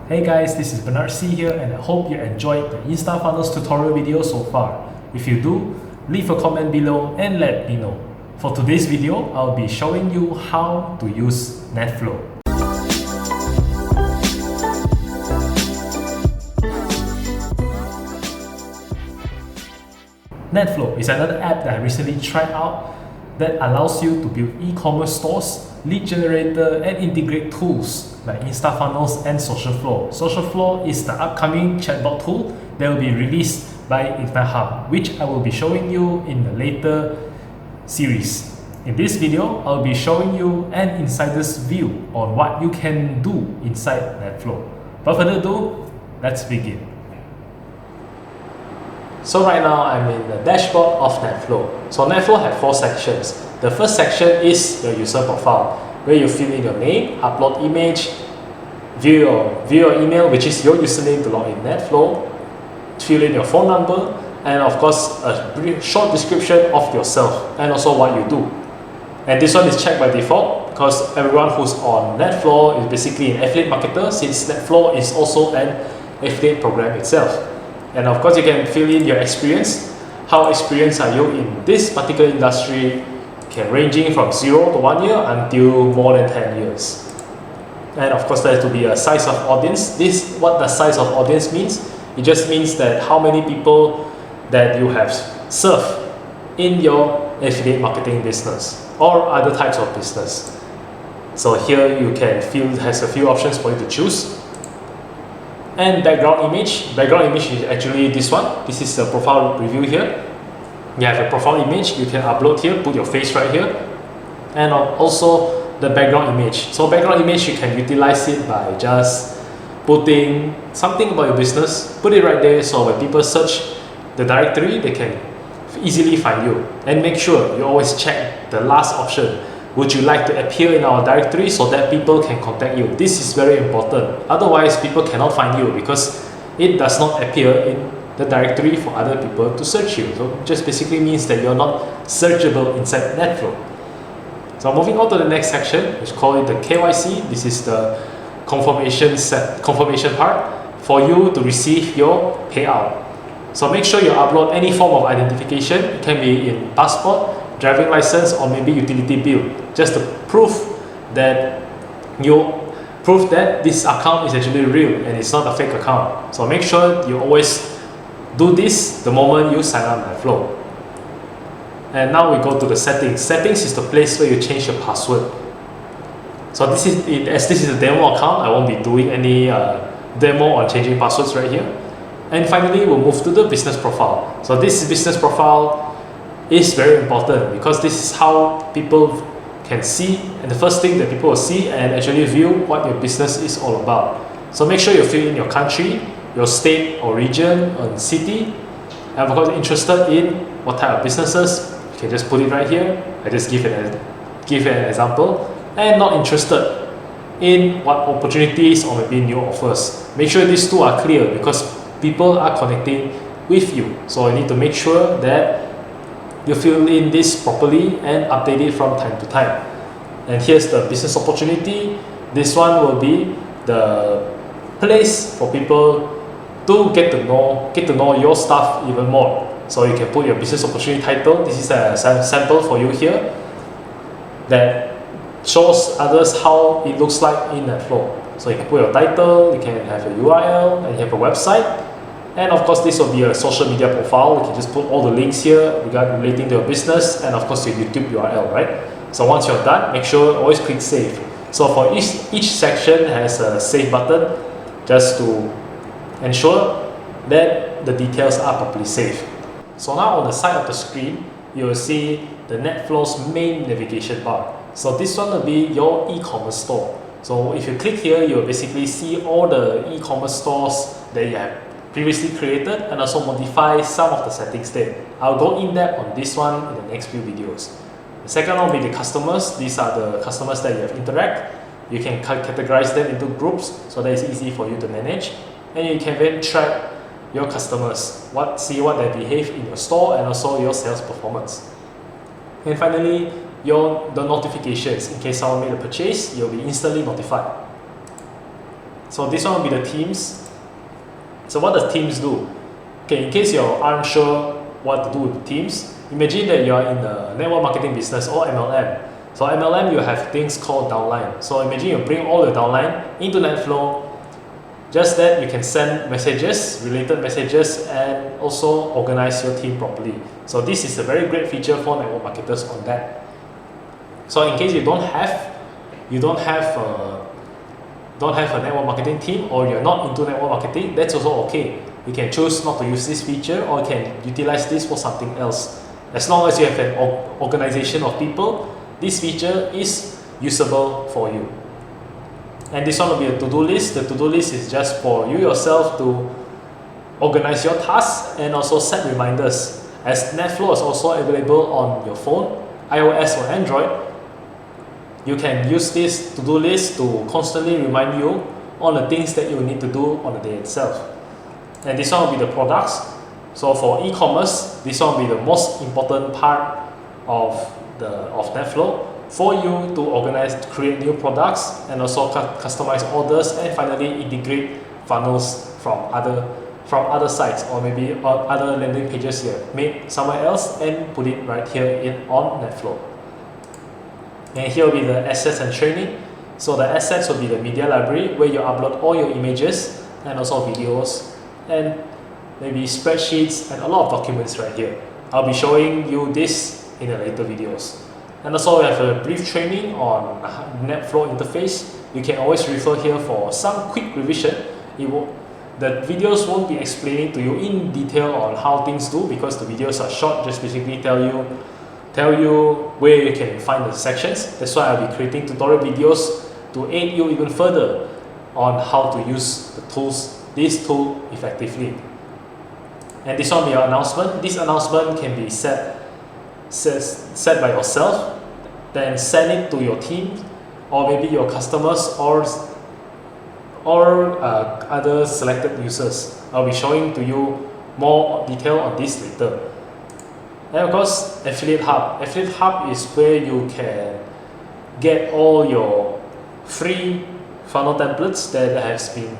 Hey guys, this is Bernard C here and I hope you enjoyed the InstaFunnels tutorial video so far. If you do, leave a comment below and let me know. For today's video, I'll be showing you how to use Netflow. Netflow is another app that I recently tried out that allows you to build e-commerce stores, lead generator, and integrate tools like InstaFunnels and SocialFlow. SocialFlow is the upcoming chatbot tool that will be released by Ignite Hub, which I will be showing you in the later series. In this video, I'll be showing you an insider's view on what you can do inside Netflow. Without further ado, let's begin. So right now I'm in the dashboard of Netflow. So Netflow has 4 sections. The first section is your user profile, where you fill in your name, upload image, view your email, which is your username to log in Netflow, fill in your phone number, and of course a brief short description of yourself and also what you do. And this one is checked by default because everyone who's on Netflow is basically an affiliate marketer, since Netflow is also an affiliate program itself. And of course you can fill in your experience. How experienced are you in this particular industry? Can ranging from 0 to 1 year until more than 10 years. And of course there has to be a size of audience. What the size of audience means, it just means that how many people that you have served in your affiliate marketing business or other types of business. So here you can has a few options for you to choose. And background image is actually this one. This is the profile review here. You have a profile image, you can upload here, put your face right here. And also the background image. So background image, you can utilize it by just putting something about your business, put it right there, so when people search the directory, they can easily find you. And make sure you always check the last option. Would you like to appear in our directory so that people can contact you? This is very important. Otherwise, people cannot find you because it does not appear in the directory for other people to search you. So it just basically means that you're not searchable inside Netflow. So moving on to the next section, which call it the KYC. This is the confirmation part for you to receive your payout. So make sure you upload any form of identification. It can be in passport, driving license, or maybe utility bill, just to prove that this account is actually real and it's not a fake account. So make sure you always do this the moment you sign up Netflow. And now we go to the settings. Settings is the place where you change your password. So this is a demo account, I won't be doing any demo on changing passwords right here. And finally, we'll move to the business profile. So this business profile is very important because this is how people can see, and the first thing that people will see and actually view what your business is all about. So make sure you fill in your country, your state or region or city, and of course interested in what type of businesses, you can just put it right here. I just give an example. And not interested in what opportunities or maybe new offers. Make sure these two are clear because people are connecting with you. So you need to make sure that you fill in this properly and update it from time to time. And here's the business opportunity. This one will be the place for people to get to know your stuff even more. So you can put your business opportunity title. This is a sample for you here that shows others how it looks like in Netflow. So you can put your title, you can have a URL, and you have a website. And of course, this will be a social media profile. You can just put all the links here relating to your business, and of course your YouTube URL, right? So once you're done, make sure always click save. So for each section has a save button just to ensure that the details are properly saved. So now on the side of the screen, you will see the Netflow's main navigation bar. So this one will be your e-commerce store. So if you click here, you will basically see all the e-commerce stores that you have previously created and also modify some of the settings there. I'll go in depth on this one in the next few videos. The second one will be the customers. These are the customers that you have interact. You can categorize them into groups so that it's easy for you to manage. And you can then track your customers, see what they behave in your store and also your sales performance. And finally, the notifications. In case someone made a purchase, you'll be instantly notified. So this one will be the themes. So what does themes do? Okay, in case you aren't sure what to do with themes, imagine that you are in the network marketing business or MLM. So MLM, you have things called downline. So imagine you bring all your downline into Netflow. Just that you can send messages, related messages, and also organize your team properly. So this is a very great feature for network marketers on that. So in case you don't have a network marketing team, or you're not into network marketing, that's also okay. You can choose not to use this feature, or you can utilize this for something else. As long as you have an organization of people, this feature is usable for you. And this one will be a to-do list. The to-do list is just for you yourself to organize your tasks and also set reminders. As Netflow is also available on your phone, iOS or Android, you can use this to-do list to constantly remind you on the things that you need to do on the day itself. And this one will be the products. So for e-commerce, this one will be the most important part of Netflow, for you to organize, to create new products, and also customize orders, and finally integrate funnels from other sites, or maybe other landing pages you have made somewhere else and put it right here on Netflow. And here will be the assets and training. So the assets will be the media library, where you upload all your images and also videos and maybe spreadsheets and a lot of documents right here. I'll be showing you this in the later videos. And also we have a brief training on Netflow interface. You can always refer here for some quick revision. The videos won't be explaining to you in detail on how things do, because the videos are short, just basically tell you where you can find the sections. That's why I'll be creating tutorial videos to aid you even further on how to use this tool effectively. And this one will be your announcement. This announcement can be set by yourself, then send it to your team, or maybe your customers, or other selected users. I'll be showing to you more detail on this later. And of course, Affiliate Hub. Affiliate Hub is where you can get all your free funnel templates that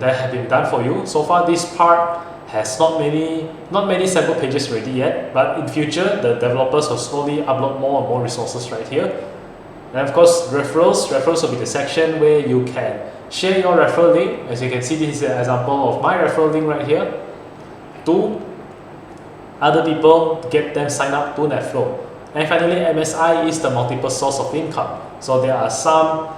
have been done for you. So far, this part has not many sample pages ready yet, but in future the developers will slowly upload more and more resources right here. And of course, referrals will be the section where you can share your referral link. As you can see, this is an example of my referral link right here, to other people to get them signed up to Netflow. And finally, MSI is the multiple source of income. So there are some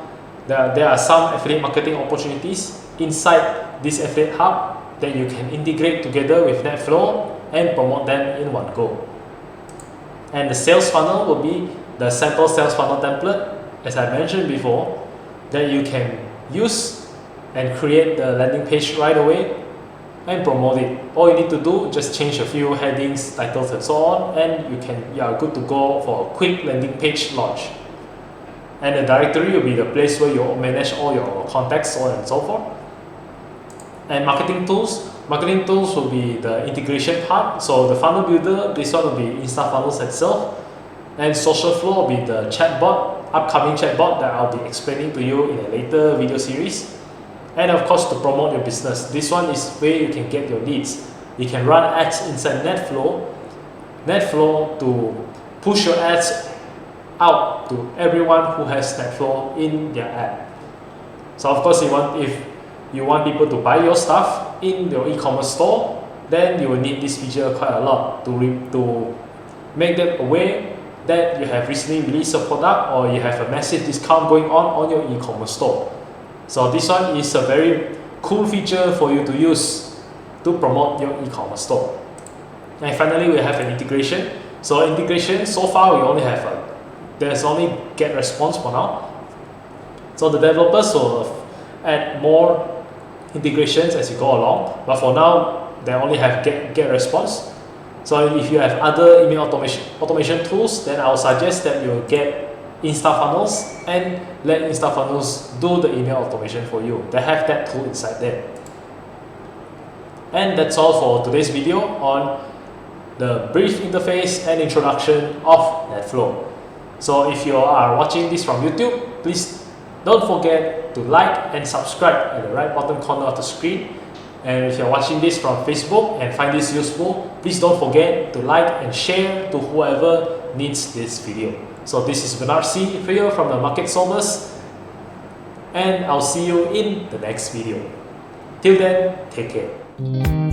affiliate marketing opportunities inside this affiliate hub that you can integrate together with Netflow and promote them in one go. And the sales funnel will be the sample sales funnel template, as I mentioned before, that you can use and create the landing page right away and promote it. All you need to do, just change a few headings, titles and so on, and you are good to go for a quick landing page launch. And the directory will be the place where you manage all your contacts, so on and so forth. And marketing tools will be the integration part. So the funnel builder, this one will be InstaFunnels itself. And social flow will be the upcoming chatbot that I'll be explaining to you in a later video series. And of course, to promote your business, this one is where you can get your leads. You can run ads inside Netflow to push your ads out to everyone who has Netflow in their ad. So of course, if you want people to buy your stuff in your e-commerce store, then you will need this feature quite a lot to make them aware that you have recently released a product, or you have a massive discount going on your e-commerce store. So this one is a very cool feature for you to use to promote your e-commerce store. And finally, we have an integration. So integration, so far we only have there's only get response for now. So the developers will add more integrations as you go along, but for now they only have get response. So if you have other email automation tools, then I would suggest that you get InstaFunnels and let InstaFunnels do the email automation for you. They have that tool inside there. And that's all for today's video on the brief interface and introduction of Netflow. So if you are watching this from YouTube, please don't forget forget to like and subscribe at the right bottom corner of the screen. And if you're watching this from Facebook and find this useful, please don't forget to like and share to whoever needs this video. So this is Bernard C. here from the Market Solvers, and I'll see you in the next video. Till then, take care.